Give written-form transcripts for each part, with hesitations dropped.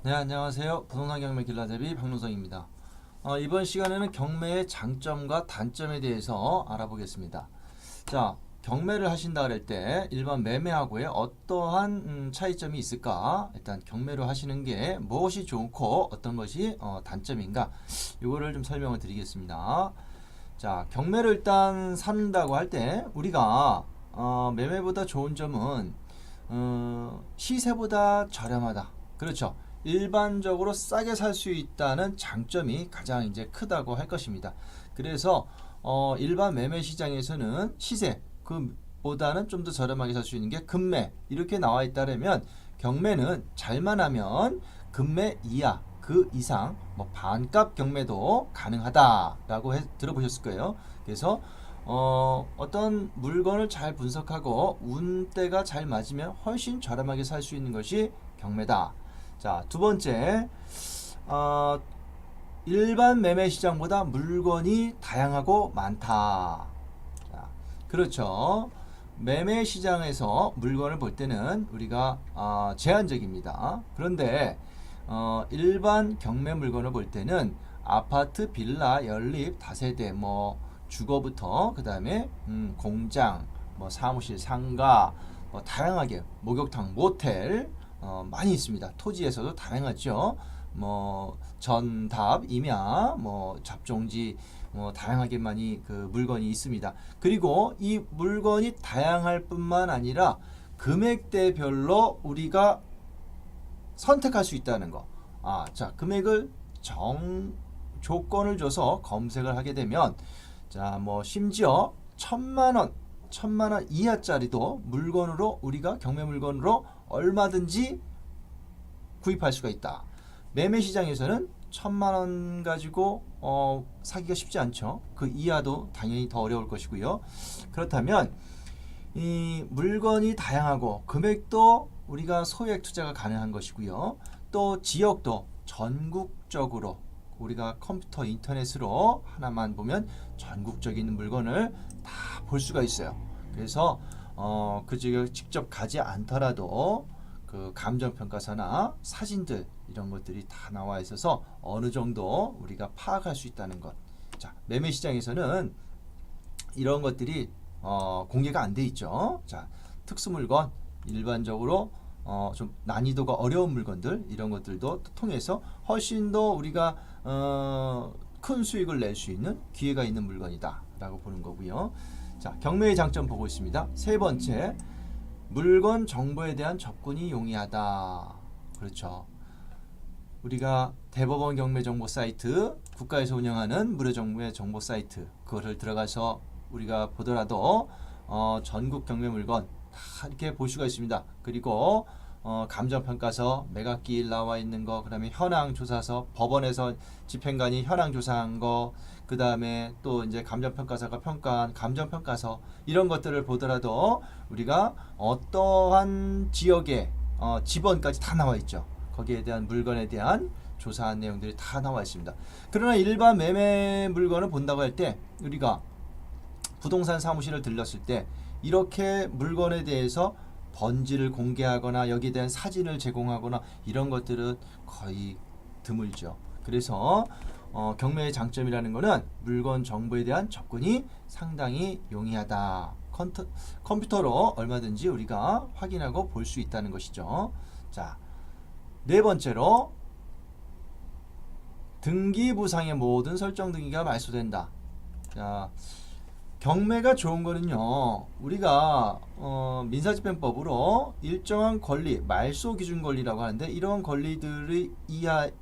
네, 안녕하세요. 부동산 경매 길라잡이 박노성입니다. 이번 시간에는 경매의 장점과 단점에 대해서 알아보겠습니다. 자, 경매를 하신다 그럴 때 일반 매매하고의 어떠한 차이점이 있을까? 일단 경매로 하시는 게 무엇이 좋고 어떤 것이 단점인가? 이거를 좀 설명을 드리겠습니다. 자, 경매를 일단 산다고 할 때 우리가 매매보다 좋은 점은 시세보다 저렴하다. 그렇죠. 일반적으로 싸게 살 수 있다는 장점이 가장 이제 크다고 할 것입니다. 그래서 일반 매매 시장에서는 시세 그보다는 좀 더 저렴하게 살 수 있는 게 금매 이렇게 나와 있다면 경매는 잘만 하면 금매 이하 그 이상 뭐 반값 경매도 가능하다라고 들어보셨을 거예요. 그래서 어떤 물건을 잘 분석하고 운대가 잘 맞으면 훨씬 저렴하게 살 수 있는 것이 경매다. 자, 두 번째, 일반 매매 시장보다 물건이 다양하고 많다. 자, 그렇죠. 매매 시장에서 물건을 볼 때는 우리가 제한적입니다. 그런데 일반 경매 물건을 볼 때는 아파트, 빌라, 연립, 다세대, 뭐 주거부터 그 다음에 공장, 뭐 사무실, 상가, 뭐 다양하게 목욕탕, 모텔 많이 있습니다. 토지에서도 다양하죠. 뭐 전답, 임야, 뭐 잡종지, 뭐 다양하게 많이 그 물건이 있습니다. 그리고 이 물건이 다양할 뿐만 아니라 금액대별로 우리가 선택할 수 있다는 거. 자, 금액을 조건을 줘서 검색을 하게 되면, 자, 뭐 심지어 1,000만 원 이하짜리도 물건으로 우리가 경매 물건으로 얼마든지 구입할 수가 있다. 매매 시장에서는 1,000만 원 가지고 사기가 쉽지 않죠. 그 이하도 당연히 더 어려울 것이고요. 그렇다면 이 물건이 다양하고 금액도 우리가 소액 투자가 가능한 것이고요. 또 지역도 전국적으로 우리가 컴퓨터 인터넷으로 하나만 보면 전국적인 물건을 다 볼 수가 있어요. 그래서 그 지역 직접 가지 않더라도 그 감정평가서나 사진들 이런 것들이 다 나와 있어서 어느 정도 우리가 파악할 수 있다는 것. 자, 매매 시장에서는 이런 것들이 공개가 안 돼 있죠. 자, 특수 물건 일반적으로 좀 난이도가 어려운 물건들 이런 것들도 통해서 훨씬 더 우리가 큰 수익을 낼 수 있는 기회가 있는 물건이다 라고 보는 거고요. 자, 경매의 장점 보고 있습니다. 세 번째, 물건 정보에 대한 접근이 용이하다. 그렇죠. 우리가 대법원 경매 정보 사이트, 국가에서 운영하는 무료 정보의 정보 사이트, 그거를 들어가서 우리가 보더라도 전국 경매 물건 다 이렇게 볼 수가 있습니다. 그리고 감정평가서, 매각기일 나와 있는 거, 그 다음에 현황조사서, 법원에서 집행관이 현황조사한 거, 그 다음에 또 이제 감정평가사가 평가한 감정평가서, 이런 것들을 보더라도 우리가 어떠한 지역의 지번까지 다 나와 있죠. 거기에 대한 물건에 대한 조사한 내용들이 다 나와 있습니다. 그러나 일반 매매 물건을 본다고 할 때 우리가 부동산 사무실을 들렀을 때 이렇게 물건에 대해서 번지를 공개하거나 여기에 대한 사진을 제공하거나 이런 것들은 거의 드물죠. 그래서 경매의 장점이라는 것은 물건 정보에 대한 접근이 상당히 용이하다. 컴퓨터로 얼마든지 우리가 확인하고 볼 수 있다는 것이죠. 자, 네 번째로 등기부상의 모든 설정 등기가 말소된다. 자, 경매가 좋은 거는요, 우리가 민사집행법으로 일정한 권리, 말소 기준 권리라고 하는데 이런 권리들의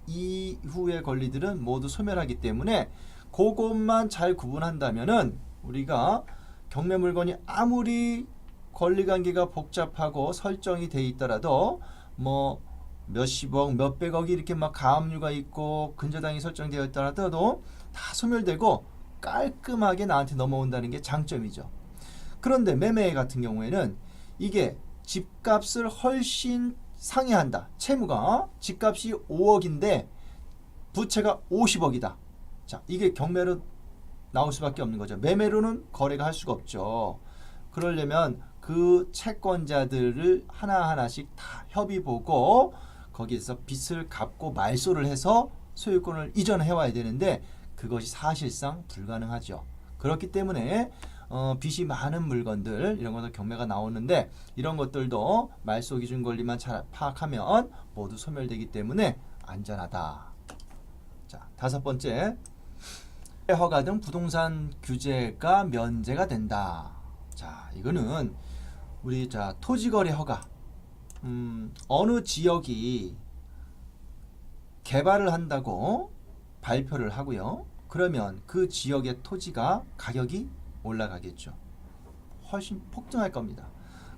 이후의 권리들은 모두 소멸하기 때문에 그것만 잘 구분한다면은 우리가 경매 물건이 아무리 권리관계가 복잡하고 설정이 돼 있더라도 뭐 몇십억, 몇백억이 이렇게 막 가압류가 있고 근저당이 설정되어 있더라도 다 소멸되고 깔끔하게 나한테 넘어온다는 게 장점이죠. 그런데 매매 같은 경우에는 이게 집값을 훨씬 상회한다. 채무가 집값이 5억인데 부채가 50억이다. 자, 이게 경매로 나올 수밖에 없는 거죠. 매매로는 거래가 할 수가 없죠. 그러려면 그 채권자들을 하나하나씩 다 협의 보고 거기에서 빚을 갚고 말소를 해서 소유권을 이전해 와야 되는데 그것이 사실상 불가능하죠. 그렇기 때문에 빚이 많은 물건들 이런 것도 경매가 나오는데 이런 것들도 말소 기준 권리만 잘 파악하면 모두 소멸되기 때문에 안전하다. 자, 다섯 번째, 허가 등 부동산 규제가 면제가 된다. 자, 이거는 우리 토지거래 허가. 어느 지역이 개발을 한다고 발표를 하고요. 그러면 그 지역의 토지가 가격이 올라가겠죠. 훨씬 폭등할 겁니다.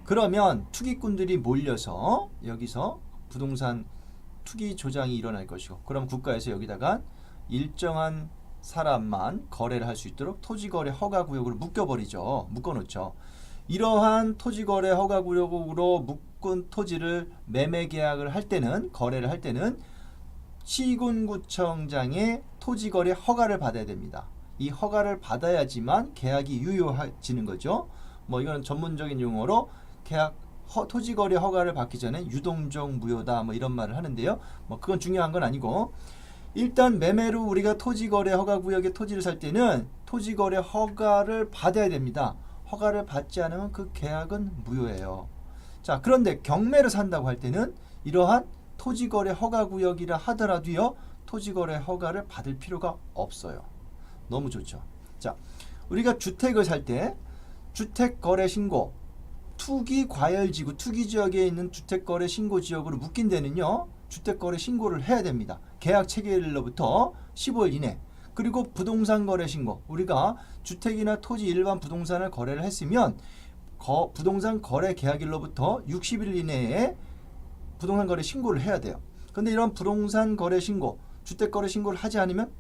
그러면 투기꾼들이 몰려서 여기서 부동산 투기 조장이 일어날 것이고, 그럼 국가에서 여기다가 일정한 사람만 거래를 할 수 있도록 토지거래 허가구역으로 묶어버리죠. 묶어놓죠. 이러한 토지거래 허가구역으로 묶은 토지를 매매 계약을 할 때는, 거래를 할 때는 시군구청장의 토지거래 허가를 받아야 됩니다. 이 허가를 받아야지만 계약이 유효해지는 거죠. 뭐 이건 전문적인 용어로 토지거래 허가를 받기 전에 유동적 무효다 뭐 이런 말을 하는데요. 뭐 그건 중요한 건 아니고, 일단 매매로 우리가 토지거래 허가구역에 토지를 살 때는 토지거래 허가를 받아야 됩니다. 허가를 받지 않으면 그 계약은 무효예요. 자, 그런데 경매를 산다고 할 때는 이러한 토지거래 허가구역이라 하더라도요, 토지거래 허가를 받을 필요가 없어요. 너무 좋죠. 자, 우리가 주택을 살 때 주택거래신고, 투기과열지구, 투기지역에 있는 주택거래 신고 지역으로 묶인 데는요, 주택거래 신고를 해야 됩니다. 계약 체결일로부터 15일 이내. 그리고 부동산거래신고, 우리가 주택이나 토지 일반 부동산을 거래를 했으면 부동산 거래 계약일로부터 60일 이내에 부동산 거래 신고를 해야 돼요. 근데 이런 부동산 거래 신고, 주택 거래 신고를 하지 않으면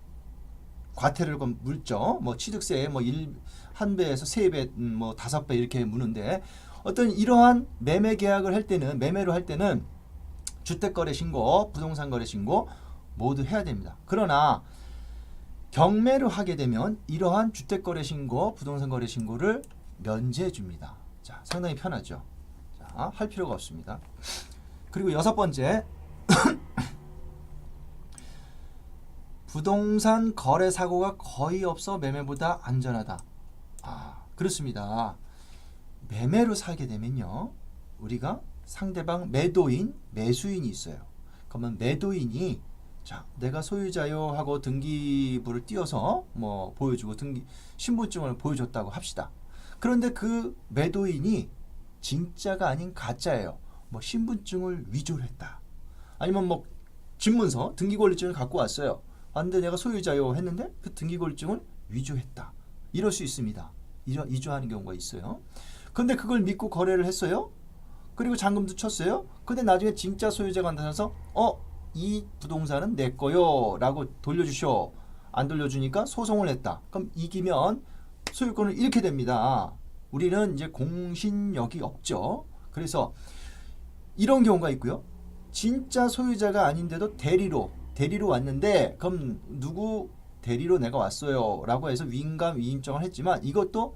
과태료를 물죠. 뭐 취득세 뭐 1배에서 3배, 뭐 5배 이렇게 무는데, 어떤 이러한 매매 계약을 할 때는, 매매로 할 때는 주택 거래 신고, 부동산 거래 신고 모두 해야 됩니다. 그러나 경매로 하게 되면 이러한 주택 거래 신고, 부동산 거래 신고를 면제해 줍니다. 자, 상당히 편하죠. 자, 할 필요가 없습니다. 그리고 여섯 번째, 부동산 거래 사고가 거의 없어 매매보다 안전하다. 그렇습니다. 매매로 살게 되면요, 우리가 상대방 매도인, 매수인이 있어요. 그러면 매도인이 자, 내가 소유자요 하고 등기부를 띄워서 뭐 보여주고 신분증을 보여줬다고 합시다. 그런데 그 매도인이 진짜가 아닌 가짜예요. 뭐 신분증을 위조를 했다. 아니면 뭐 집문서, 등기권리증을 갖고 왔어요. 근데 내가 소유자요 했는데 그 등기권리증을 위조했다. 이럴 수 있습니다. 위조하는 경우가 있어요. 근데 그걸 믿고 거래를 했어요. 그리고 잔금도 쳤어요. 근데 나중에 진짜 소유자가 나타나서 이 부동산은 내 거요 라고 돌려주셔. 안 돌려주니까 소송을 했다. 그럼 이기면 소유권을 잃게 됩니다. 우리는 이제 공신력이 없죠. 그래서 이런 경우가 있고요. 진짜 소유자가 아닌데도 대리로 왔는데, 그럼 누구 대리로 내가 왔어요 라고 해서 위임감 위임정을 했지만 이것도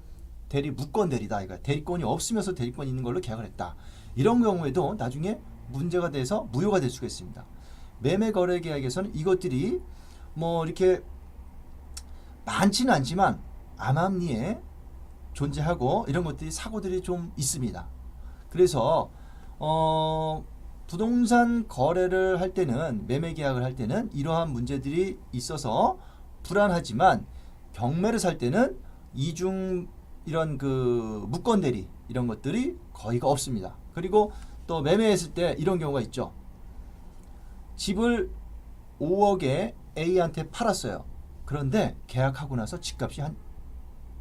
무권 대리다. 이거 대리권이 없으면서 대리권이 있는 걸로 계약을 했다. 이런 경우에도 나중에 문제가 돼서 무효가 될 수가 있습니다. 매매 거래 계약에서는 이것들이 뭐 이렇게 많지는 않지만 암암리에 존재하고 이런 것들이 사고들이 좀 있습니다. 그래서 부동산 거래를 할 때는, 매매 계약을 할 때는 이러한 문제들이 있어서 불안하지만 경매를 살 때는 이중 이런 그 무권 대리 이런 것들이 거의가 없습니다. 그리고 또 매매했을 때 이런 경우가 있죠. 집을 5억에 A한테 팔았어요. 그런데 계약하고 나서 집값이 한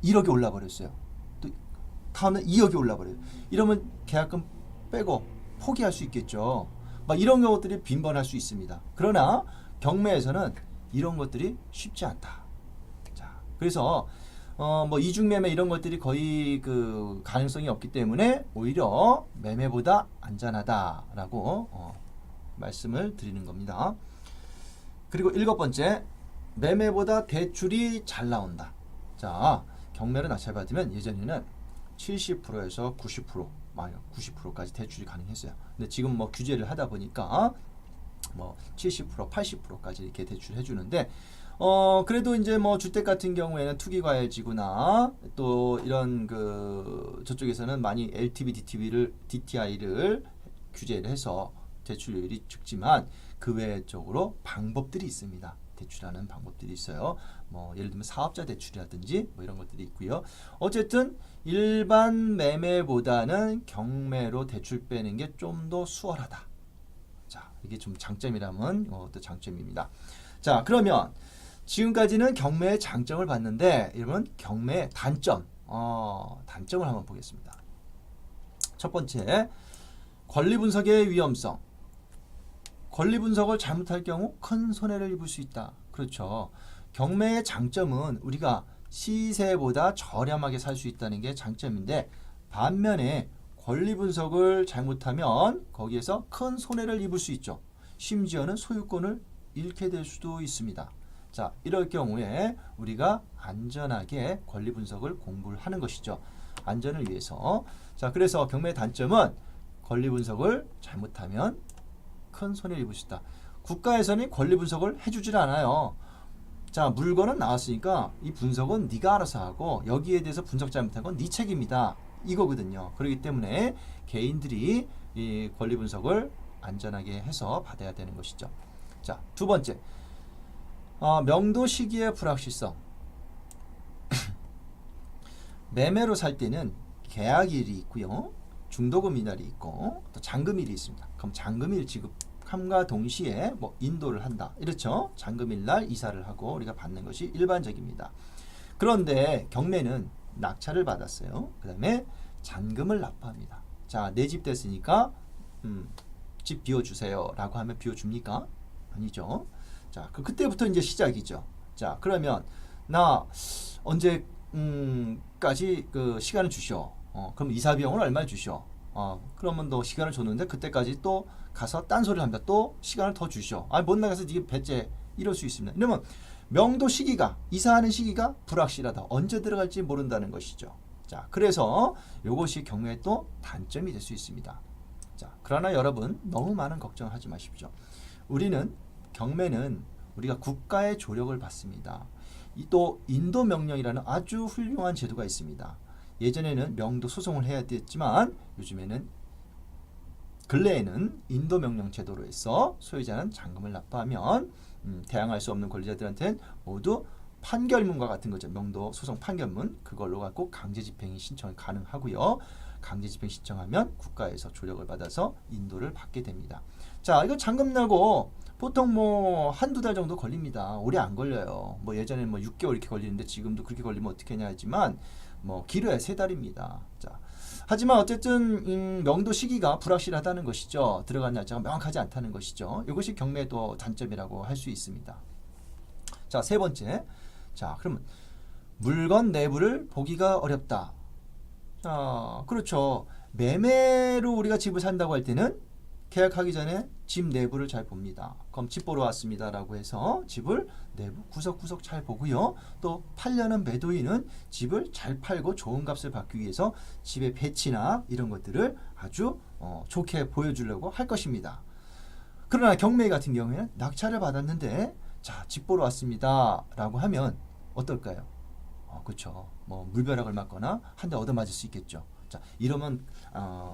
1억이 올라 버렸어요. 또 다음에 2억이 올라 버려요. 이러면 계약금 빼고 포기할 수 있겠죠. 막 이런 경우들이 빈번할 수 있습니다. 그러나 경매에서는 이런 것들이 쉽지 않다. 자, 그래서 뭐 이중매매 이런 것들이 거의 그 가능성이 없기 때문에 오히려 매매보다 안전하다라고 말씀을 드리는 겁니다. 그리고 일곱 번째, 매매보다 대출이 잘 나온다. 자, 경매를 낙찰받으면 예전에는 70%에서 90%, 90%까지 대출이 가능했어요. 근데 지금 뭐 규제를 하다 보니까 뭐 70%, 80%까지 이렇게 대출해 주는데 그래도 이제 뭐 주택 같은 경우에는 투기과열지구나 또 이런 그 저쪽에서는 많이 LTV, DTI를 규제를 해서 대출률이 적지만 그 외적으로 방법들이 있습니다. 대출하는 방법들이 있어요. 뭐 예를 들면 사업자 대출이라든지 뭐 이런 것들이 있고요. 어쨌든 일반 매매보다는 경매로 대출 빼는 게 좀 더 수월하다. 자, 이게 좀 장점이라면 또 장점입니다. 자, 그러면 지금까지는 경매의 장점을 봤는데 여러분 경매의 단점, 단점을 한번 보겠습니다. 첫 번째, 권리 분석의 위험성. 권리 분석을 잘못할 경우 큰 손해를 입을 수 있다. 그렇죠. 경매의 장점은 우리가 시세보다 저렴하게 살 수 있다는 게 장점인데 반면에 권리 분석을 잘못하면 거기에서 큰 손해를 입을 수 있죠. 심지어는 소유권을 잃게 될 수도 있습니다. 자, 이럴 경우에 우리가 안전하게 권리 분석을 공부를 하는 것이죠. 안전을 위해서. 자, 그래서 경매의 단점은 권리 분석을 잘못하면 큰 손해를 입을 수 있다. 국가에서는 권리 분석을 해주질 않아요. 자, 물건은 나왔으니까 이 분석은 네가 알아서 하고 여기에 대해서 분석 잘못한 건 네 책임이다. 이거거든요. 그렇기 때문에 개인들이 이 권리 분석을 안전하게 해서 받아야 되는 것이죠. 자, 두 번째, 명도 시기의 불확실성. 매매로 살 때는 계약일이 있고요. 중도금일이 있고 또 잔금일이 있습니다. 그럼 잔금일 지급함과 동시에 뭐 인도를 한다. 이렇죠. 잔금일 날 이사를 하고 우리가 받는 것이 일반적입니다. 그런데 경매는 낙찰을 받았어요. 그 다음에 잔금을 납부합니다. 자, 내 집 됐으니까 집 비워주세요 라고 하면 비워줍니까? 아니죠. 자, 그때부터 이제 시작이죠. 자, 그러면 나 언제까지 그 시간을 주시오. 그럼 이사 비용을 얼마 주시오. 그러면 너 시간을 줬는데 그때까지 또 가서 딴소리를 합니다. 또 시간을 더 주시오. 못 나가서 네가 배째 이럴 수 있습니다. 이러면 명도 시기가 이사하는 시기가 불확실하다. 언제 들어갈지 모른다는 것이죠. 자, 그래서 이것이 경매의 또 단점이 될 수 있습니다. 자, 그러나 여러분 너무 많은 걱정하지 마십시오. 우리는 경매는 우리가 국가의 조력을 받습니다. 또 인도 명령이라는 아주 훌륭한 제도가 있습니다. 예전에는 명도 소송을 해야 됐지만 요즘에는 근래에는 인도 명령 제도로 해서 소유자는 잔금을 납부하면 대항할 수 없는 권리자들한테는 모두 판결문과 같은 거죠. 명도 소송 판결문 그걸로 갖고 강제 집행이 신청이 가능하고요. 강제 집행 신청하면 국가에서 조력을 받아서 인도를 받게 됩니다. 자, 이거 잔금 나고 보통 뭐 한두 달 정도 걸립니다. 오래 안 걸려요. 뭐 예전에는 뭐 6개월 이렇게 걸리는데 지금도 그렇게 걸리면 어떻게 하냐 하지만 뭐 길어야 3달입니다. 자, 하지만 어쨌든 명도 시기가 불확실하다는 것이죠. 들어간 날짜가 명확하지 않다는 것이죠. 이것이 경매도 단점이라고 할 수 있습니다. 자, 세 번째. 자, 그러면 물건 내부를 보기가 어렵다. 자, 그렇죠. 매매로 우리가 집을 산다고 할 때는 계약하기 전에 집 내부를 잘 봅니다. 그럼 집 보러 왔습니다 라고 해서 집을 내부 구석구석 잘 보고요. 또 팔려는 매도인은 집을 잘 팔고 좋은 값을 받기 위해서 집의 배치나 이런 것들을 아주 좋게 보여주려고 할 것입니다. 그러나 경매 같은 경우에는 낙찰을 받았는데 자, 집 보러 왔습니다 라고 하면 어떨까요? 그렇죠. 뭐 물벼락을 맞거나 한 대 얻어맞을 수 있겠죠. 자, 이러면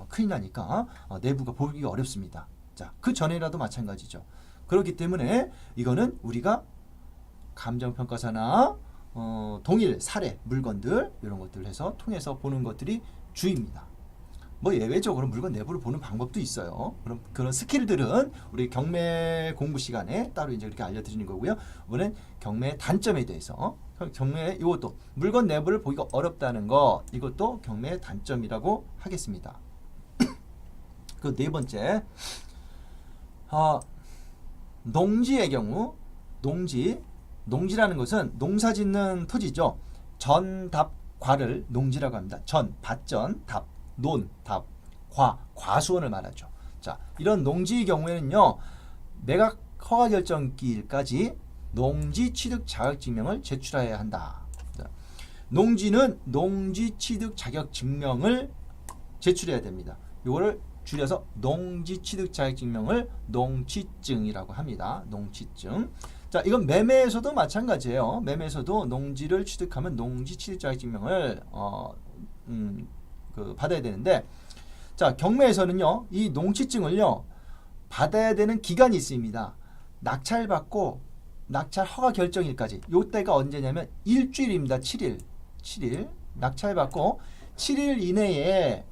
큰일 나니까 내부가 보기가 어렵습니다. 자, 그 전에라도 마찬가지죠. 그렇기 때문에 이거는 우리가 감정평가사나 동일 사례 물건들 이런 것들을 해서 통해서 보는 것들이 주입니다. 뭐 예외적으로 물건 내부를 보는 방법도 있어요. 그런 스킬들은 우리 경매 공부 시간에 따로 이제 이렇게 알려드리는 거고요. 이번엔 경매 단점에 대해서 경매 이것도 물건 내부를 보기가 어렵다는 거 이것도 경매의 단점이라고 하겠습니다. 그 네 번째, 농지의 경우 농지라는 것은 농사짓는 토지죠. 전, 답, 과를 농지라고 합니다. 전, 밭전, 답, 논, 답, 과수원을 말하죠. 자, 이런 농지의 경우에는요, 매각 허가 결정기일까지 농지 취득 자격 증명을 제출해야 한다. 자, 농지는 농지 취득 자격 증명을 제출해야 됩니다. 이거를 줄여서 농지취득자격증명을 농취증이라고 합니다. 농취증. 자, 이건 매매에서도 마찬가지예요. 매매에서도 농지를 취득하면 농지취득자격증명을 받아야 되는데, 자, 경매에서는요, 이 농취증을요 받아야 되는 기간이 있습니다. 낙찰받고 낙찰 허가 결정일까지. 요때가 언제냐면 일주일입니다. 7일. 낙찰받고 7일 이내에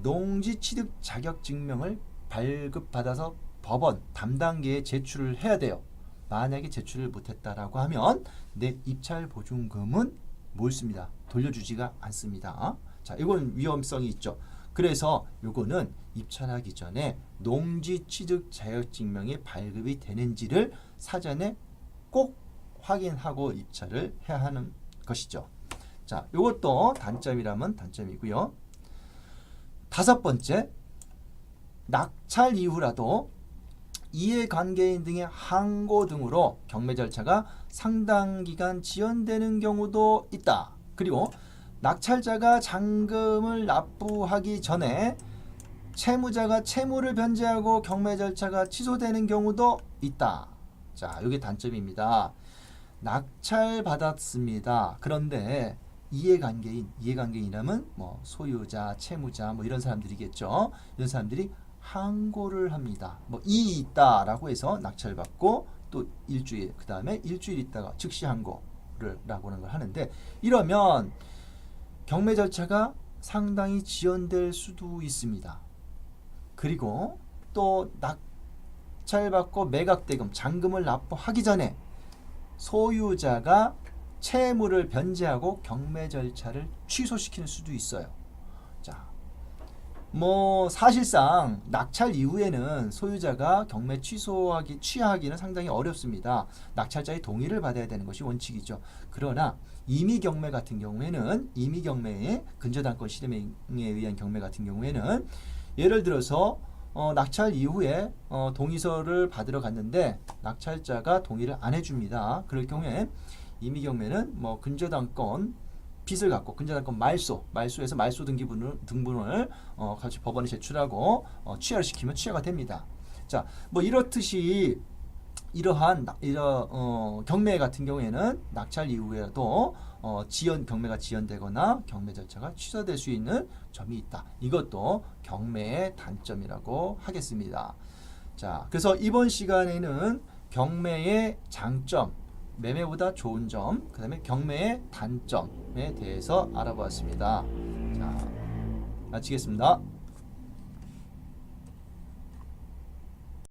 농지취득 자격증명을 발급받아서 법원 담당계에 제출을 해야 돼요. 만약에 제출을 못했다라고 하면 내 입찰 보증금은 몰수입니다. 돌려주지가 않습니다. 자, 이건 위험성이 있죠. 그래서 요거는 입찰하기 전에 농지취득 자격증명이 발급이 되는지를 사전에 꼭 확인하고 입찰을 해야 하는 것이죠. 자, 요것도 단점이라면 단점이고요. 5번째, 낙찰 이후라도 이해관계인 등의 항고 등으로 경매 절차가 상당 기간 지연되는 경우도 있다. 그리고 낙찰자가 잔금을 납부하기 전에 채무자가 채무를 변제하고 경매 절차가 취소되는 경우도 있다. 자, 이게 단점입니다. 낙찰 받았습니다. 그런데 이해관계인이라면 뭐 소유자, 채무자 뭐 이런 사람들이겠죠. 이런 사람들이 항고를 합니다. 뭐 이의 있다라고 해서 낙찰 받고 또 일주일, 그 다음에 일주일 있다가 즉시 항고를 라고 하는 걸 하는데, 이러면 경매 절차가 상당히 지연될 수도 있습니다. 그리고 또 낙찰받고 매각대금, 잔금을 납부하기 전에 소유자가 채무를 변제하고 경매 절차를 취소시키는 수도 있어요. 자, 뭐 사실상 낙찰 이후에는 소유자가 경매 취하기는 상당히 어렵습니다. 낙찰자의 동의를 받아야 되는 것이 원칙이죠. 그러나 임의 경매 같은 경우에는, 임의 경매의 근저당권 실행에 의한 경매 같은 경우에는, 예를 들어서 낙찰 이후에 동의서를 받으러 갔는데 낙찰자가 동의를 안 해줍니다. 그럴 경우에 임의 경매는 뭐 근저당권 빚을 갖고 근저당권 말소에서 말소 등본을 같이 법원에 제출하고 취하를 시키면 취하가 됩니다. 자, 뭐 이렇듯이 이러한 경매 같은 경우에는 낙찰 이후에도 경매가 지연되거나 경매 절차가 취소될 수 있는 점이 있다. 이것도 경매의 단점이라고 하겠습니다. 자, 그래서 이번 시간에는 경매의 장점, 매매보다 좋은 점, 그 다음에 경매의 단점에 대해서 알아보았습니다. 자, 마치겠습니다.